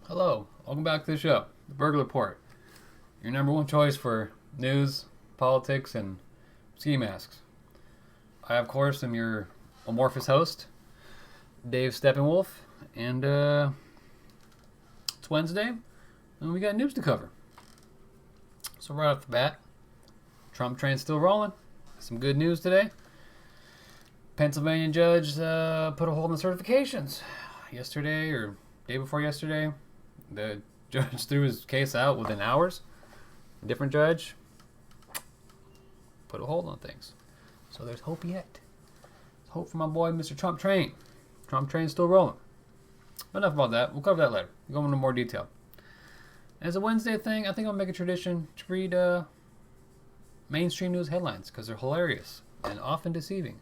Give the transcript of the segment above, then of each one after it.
Hello, welcome back to the show, The Burglar Report. Your number one choice for news, politics, and ski masks. I, of course, am your amorphous host, Dave Steppenwolf, and it's Wednesday, and we got news to cover. So right off the bat, Trump train's still rolling. Some good news today. Pennsylvania judge put a hold on the certifications yesterday or day before yesterday. The judge threw his case out within hours. A different judge put a hold on things. So there's hope yet. There's hope for my boy, Mr. Trump Train. Trump Train's still rolling. But enough about that. We'll cover that later. We'll go into more detail. As a Wednesday thing, I think I'll make a tradition to read mainstream news headlines because they're hilarious and often deceiving.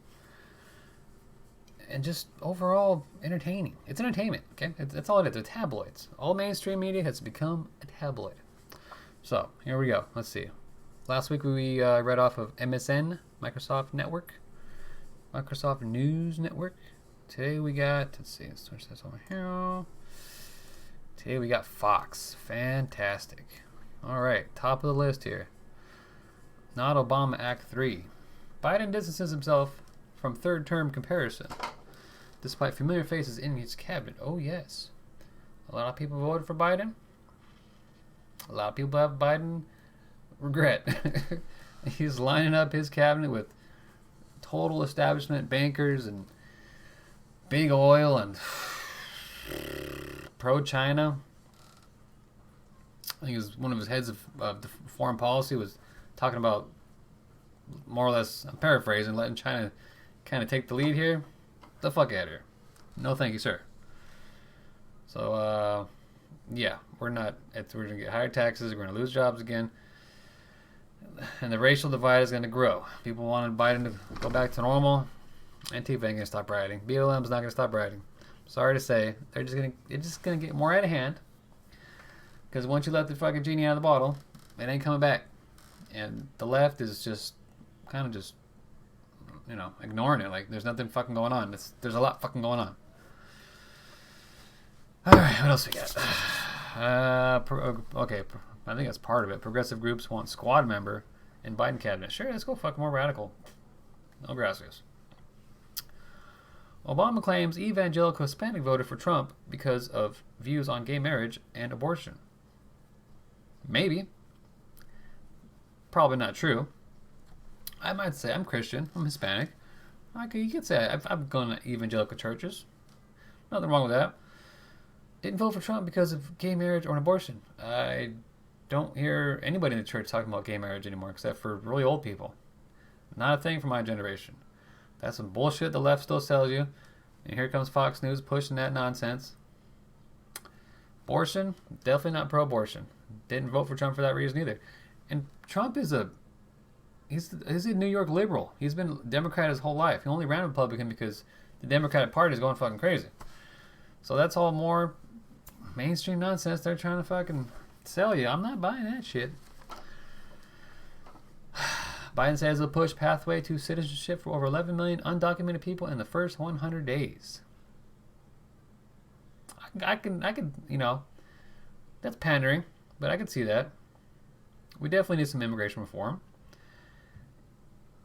And just overall entertaining. It's entertainment, okay? That's all it is. They're tabloids. All mainstream media has become a tabloid. So, here we go. Let's see. Last week we read off of MSN, Microsoft Network, Microsoft News Network. Today we got, let's see, let's switch this over here. Today we got Fox. Fantastic. All right, top of the list here. Not Obama Act 3. Biden distances himself from third term comparison, despite familiar faces in his cabinet. Oh, yes. A lot of people voted for Biden. A lot of people have Biden regret. He's lining up his cabinet with total establishment bankers and big oil and pro-China. I think it was one of his heads of the foreign policy was talking about, more or less, I'm paraphrasing, letting China kind of take the lead here. The fuck out of here. No thank you, sir. So, yeah, we're going to get higher taxes, we're going to lose jobs again, and the racial divide is going to grow. People wanted Biden to go back to normal. Antifa ain't going to stop rioting. BLM's not going to stop rioting. Sorry to say, it's just going to get more out of hand, because once you let the fucking genie out of the bottle, it ain't coming back. And the left is just kind of just, ignoring it. Like, there's nothing fucking going on. There's a lot fucking going on. Alright, what else we got? Okay, I think that's part of it. Progressive groups want squad member in Biden cabinet. Sure, let's go fuck more radical. No gracias. Obama claims evangelical Hispanic voted for Trump because of views on gay marriage and abortion. Maybe. Probably not true. I might say I'm Christian. I'm Hispanic. You could say I've gone to evangelical churches. Nothing wrong with that. Didn't vote for Trump because of gay marriage or an abortion. I don't hear anybody in the church talking about gay marriage anymore, except for really old people. Not a thing for my generation. That's some bullshit the left still sells you. And here comes Fox News pushing that nonsense. Abortion, definitely not pro-abortion. Didn't vote for Trump for that reason either. And Trump is he's a New York liberal. He's been Democrat his whole life. He only ran Republican because the Democratic Party is going fucking crazy. So that's all more mainstream nonsense they're trying to fucking sell you. I'm not buying that shit. Biden says he'll push pathway to citizenship for over 11 million undocumented people in the first 100 days. I can, that's pandering, but I can see that. We definitely need some immigration reform.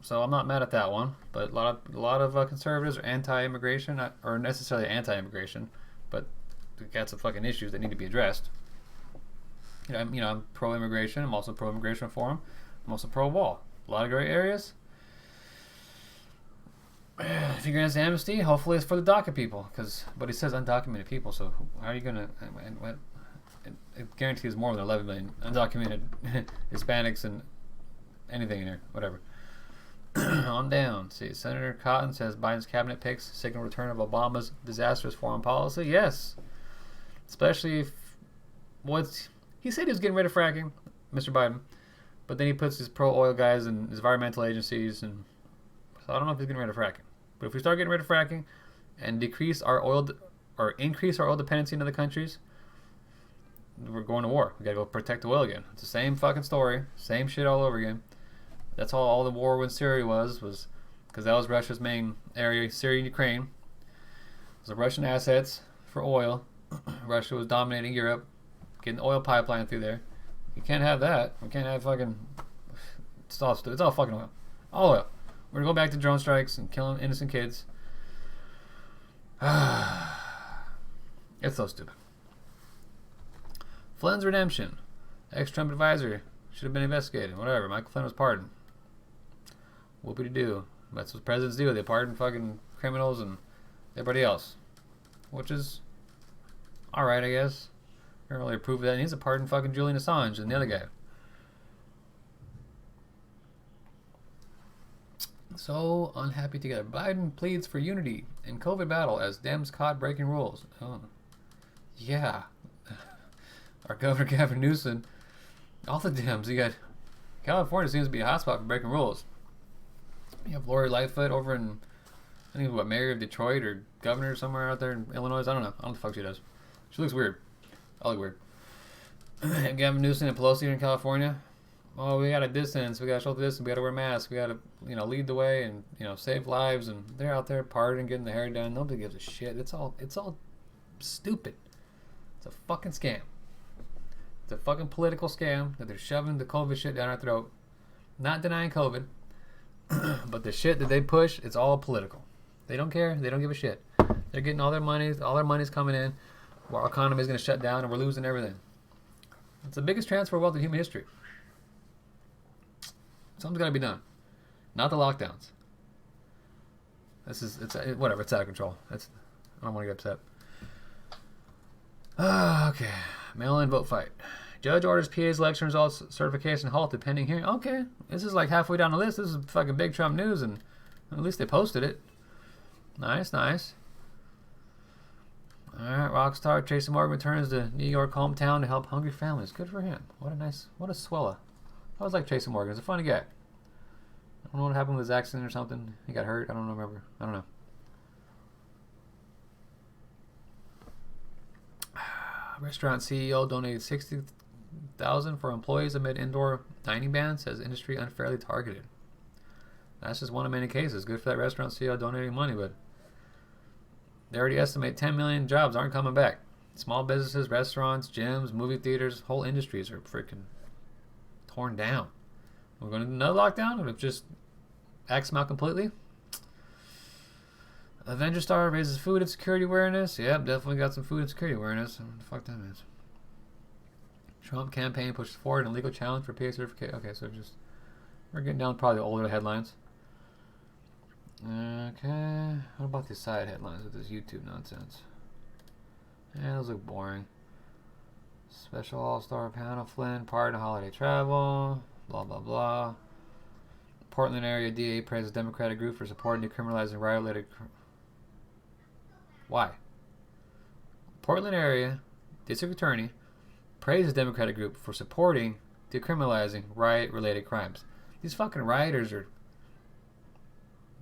So I'm not mad at that one. But a lot of conservatives are anti-immigration, or necessarily anti-immigration, but we've got some fucking issues that need to be addressed. I'm pro-immigration. I'm also pro-immigration reform. I'm also pro-wall. A lot of gray areas. If you're going to amnesty, hopefully it's for the DACA people, but he says undocumented people. So how are you going to? It guarantees more than 11 million undocumented Hispanics and anything in here, whatever. On down. See, Senator Cotton says Biden's cabinet picks signal return of Obama's disastrous foreign policy. Yes, especially if he said he was getting rid of fracking, Mr. Biden, but then he puts his pro-oil guys and his environmental agencies, and so I don't know if he's getting rid of fracking. But if we start getting rid of fracking and increase our oil dependency in other countries, we're going to war. We gotta go protect the oil again. It's the same fucking story, same shit all over again. That's all the war with Syria was because that was Russia's main area, Syria and Ukraine. It was the Russian assets for oil Russia was dominating Europe, getting the oil pipeline through there. You can't have that. We can't have fucking. It's all fucking oil. All oil. We're gonna go back to drone strikes and killing innocent kids. It's so stupid. Flynn's redemption. Ex-Trump advisor should have been investigated. Whatever. Michael Flynn was pardoned. Whoopie-de-doo. That's what presidents do. They pardon fucking criminals and everybody else. Which is alright, I guess. I don't really approve of that. He needs to pardon fucking Julian Assange and the other guy. So unhappy together. Biden pleads for unity in COVID battle as Dems caught breaking rules. Oh. Yeah. Our Governor Gavin Newsom, all the Dems. You got California seems to be a hotspot for breaking rules. You have Lori Lightfoot over in, I think, what, mayor of Detroit or governor somewhere out there in Illinois. I don't know. I don't know what the fuck she does. She looks weird. I look weird. And Gavin Newsom and Pelosi in California. Oh, we gotta distance. We gotta show the distance. We gotta wear masks. We gotta, lead the way and save lives. And they're out there partying, getting their hair done. Nobody gives a shit. It's all stupid. It's a fucking scam. It's a fucking political scam that they're shoving the COVID shit down our throat. Not denying COVID, but the shit that they push, it's all political. They don't care. They don't give a shit. They're getting all their money. All their money's coming in. Our economy is going to shut down and we're losing everything. It's the biggest transfer of wealth in human history. Something's got to be done. Not the lockdowns. It's whatever. It's out of control. I don't want to get upset. Okay. Mail-in vote fight. Judge orders PA's election results certification halted pending hearing. Okay. This is like halfway down the list. This is fucking big Trump news, and at least they posted it. Nice, nice. Alright, rock star Tracy Morgan returns to New York hometown to help hungry families. Good for him. What a swella. I always like Tracy Morgan. He's a funny guy. I don't know what happened with his accident or something. He got hurt. I don't remember. I don't know. Restaurant CEO donated $60,000 for employees amid indoor dining ban, says industry unfairly targeted. That's just one of many cases. Good for that restaurant CEO donating money, but they already estimate 10 million jobs aren't coming back. Small businesses, restaurants, gyms, movie theaters, whole industries are freaking torn down. We're going to do another lockdown? It'll just axe them out completely? Avenger star raises food and security awareness. Yep, definitely got some food and security awareness. What the fuck that means. Trump campaign pushes forward an illegal challenge for PA certification. Okay, so we're getting down to probably the older headlines. Okay, what about these side headlines with this YouTube nonsense? Yeah, those look boring. Special all-star panel, Flynn, pardon holiday travel, blah, blah, blah. Portland area DA praises Democratic group for supporting decriminalizing riot-related... Why? Portland area district attorney praises Democratic group for supporting decriminalizing riot-related crimes. These fucking rioters are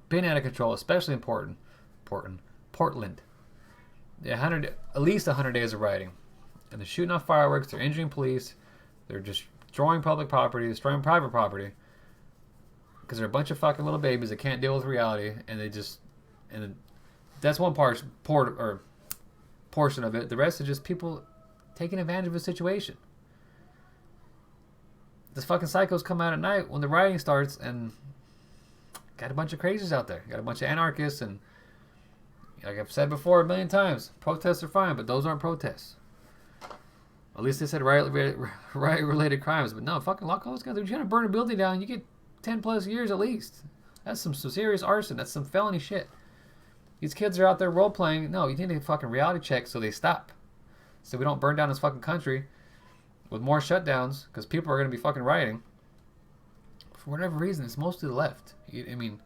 been out of control, especially in Portland. At least 100 days of rioting. And they're shooting off fireworks, they're injuring police, they're destroying public property, destroying private property. Because they're a bunch of fucking little babies that can't deal with reality, and that's one portion of it. The rest is just people taking advantage of a situation. This fucking psychos come out at night when the rioting starts, and got a bunch of crazies out there. Got a bunch of anarchists, and like I've said before a million times, protests are fine, but those aren't protests. At least they said riot-related crimes, but no, fucking lock all those guys. If you're trying to burn a building down, you get 10 plus years at least. That's some serious arson. That's some felony shit. These kids are out there role-playing. No, you need a fucking reality check so they stop. So we don't burn down this fucking country with more shutdowns, because people are going to be fucking rioting. For whatever reason, it's mostly the left. You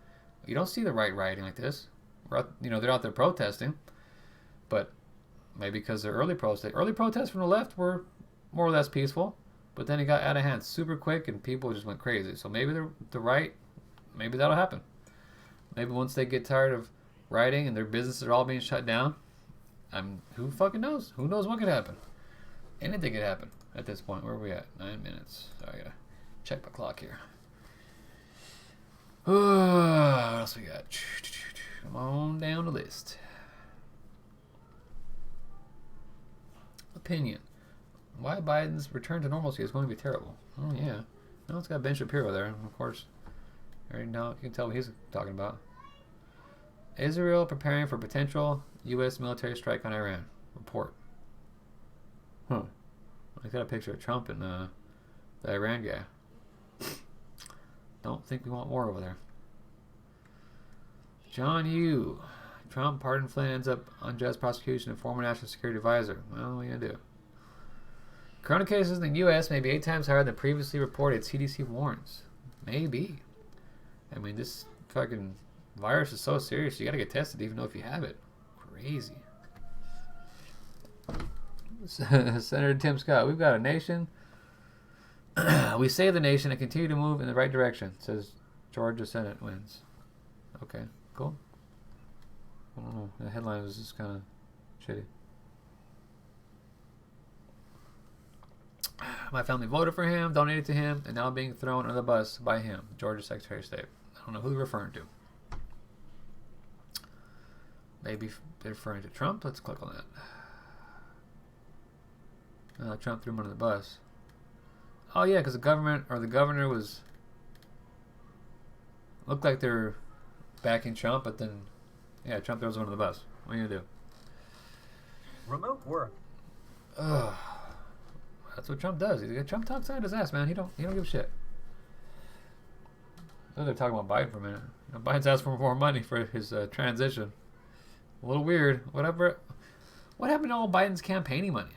don't see the right rioting like this. They're out there protesting, but maybe because they're early protests from the left were more or less peaceful, but then it got out of hand super quick and people just went crazy. So maybe the right, maybe that'll happen. Maybe once they get tired of rioting and their businesses are all being shut down, who fucking knows? Who knows what could happen? Anything could happen at this point. Where are we at? 9 minutes. So I gotta check my clock here. What else we got? Come on down the list. opinion. Why Biden's return to normalcy is going to be terrible. Oh, yeah. No, it's got Ben Shapiro there, of course. Right now, you can tell what he's talking about. Israel preparing for potential U.S. military strike on Iran. Report. Huh. I got a picture of Trump and the Iran guy. Don't think we want war over there. John Yoo. Trump pardoned Flynn, ends up unjust prosecution of former national security advisor. Well, what are you going to do? Corona cases in the U.S. may be 8 times higher than previously reported, CDC warns. Maybe. I mean, this fucking virus is so serious, you got to get tested even though if you have it. Crazy. Senator Tim Scott, we've got a nation. We save the nation and continue to move in the right direction, says Georgia Senate wins. Okay, cool. I don't know. The headline was just kind of shitty. My family voted for him, donated to him, and now being thrown under the bus by him, Georgia Secretary of State. I don't know who they're referring to. Maybe they're referring to Trump. Let's click on that. Trump threw him under the bus. Oh yeah, because the governor was looked like they're backing Trump, but then yeah, Trump throws him under the bus. What are you gonna do? Remote work. Ugh. That's what Trump does. Trump talks out his ass, man. He don't give a shit. They're talking about Biden for a minute. Biden's asked for more money for his transition. A little weird. Whatever. What happened to all Biden's campaigning money?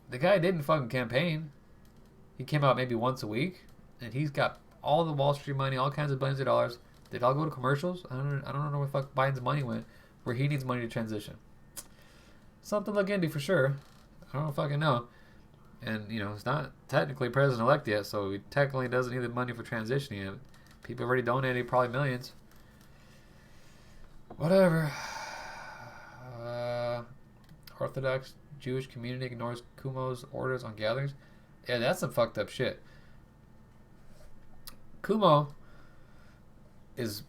The guy didn't fucking campaign. He came out maybe once a week, and he's got all the Wall Street money, all kinds of billions of dollars. Did it all go to commercials? I don't know where the fuck Biden's money went, where he needs money to transition. Something to look into for sure. I don't fucking know. And, he's not technically president-elect yet, so he technically doesn't need the money for transitioning yet. People have already donated probably millions. Whatever. Orthodox Jewish community ignores Cuomo's orders on gatherings. Yeah, that's some fucked up shit. Cuomo is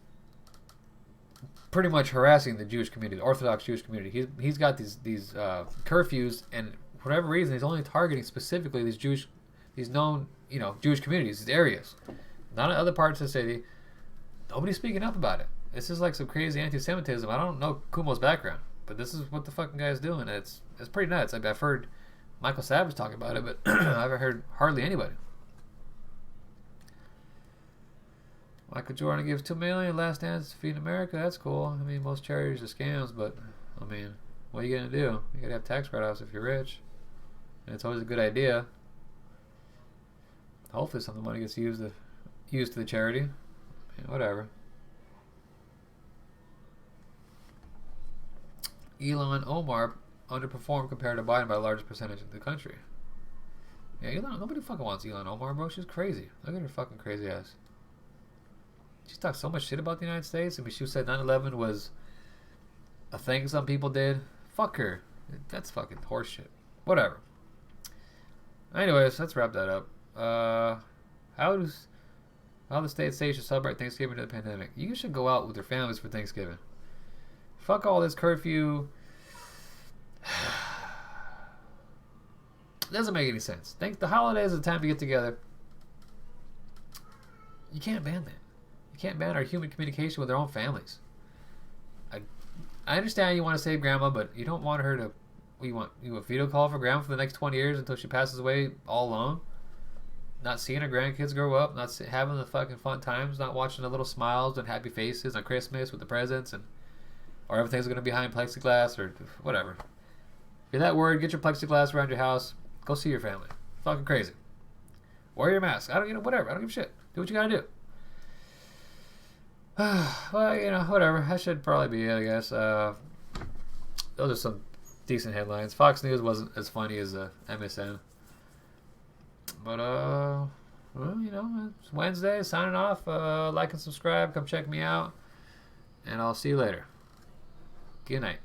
pretty much harassing the Jewish community, the Orthodox Jewish community. He's got these curfews, and for whatever reason, he's only targeting specifically these known, Jewish communities, these areas. Not in other parts of the city. Nobody's speaking up about it. This is like some crazy anti-Semitism. I don't know Kumo's background, but this is what the fucking guy's doing. It's pretty nuts. I've heard Michael Savage talk about it, but I haven't heard hardly anybody. Michael Jordan gives $2 million last dance to feed America. That's cool. I mean, most charities are scams, but I mean, what are you gonna do? You gotta have tax write-offs if you're rich, and it's always a good idea. Hopefully, some of the money gets used to the charity. I mean, whatever. Elon Omar underperformed compared to Biden by the largest percentage in the country. Yeah, Elon, nobody fucking wants Elon Omar, bro. She's crazy. Look at her fucking crazy ass. She talks so much shit about the United States. I mean, she said 9/11 was a thing some people did. Fuck her. That's fucking horseshit. Whatever. Anyways, let's wrap that up. How the states say should celebrate Thanksgiving during the pandemic? You should go out with your families for Thanksgiving. Fuck all this curfew. Doesn't make any sense. Think the holidays is the time to get together. You can't ban that. You can't ban our human communication with our own families. I understand you want to save grandma, but you don't want her to. You want a video call for grandma for the next 20 years until she passes away all alone? Not seeing her grandkids grow up, not having the fucking fun times, not watching the little smiles and happy faces on Christmas with the presents, or everything's going to be behind plexiglass or whatever. If you're that worried, get your plexiglass around your house. Go see your family. Fucking crazy. Wear your mask. Whatever. I don't give a shit. Do what you gotta do. Well, whatever. That should probably be it, I guess. Those are some decent headlines. Fox News wasn't as funny as MSN. But, well, it's Wednesday. Signing off. Like and subscribe. Come check me out. And I'll see you later. Good night.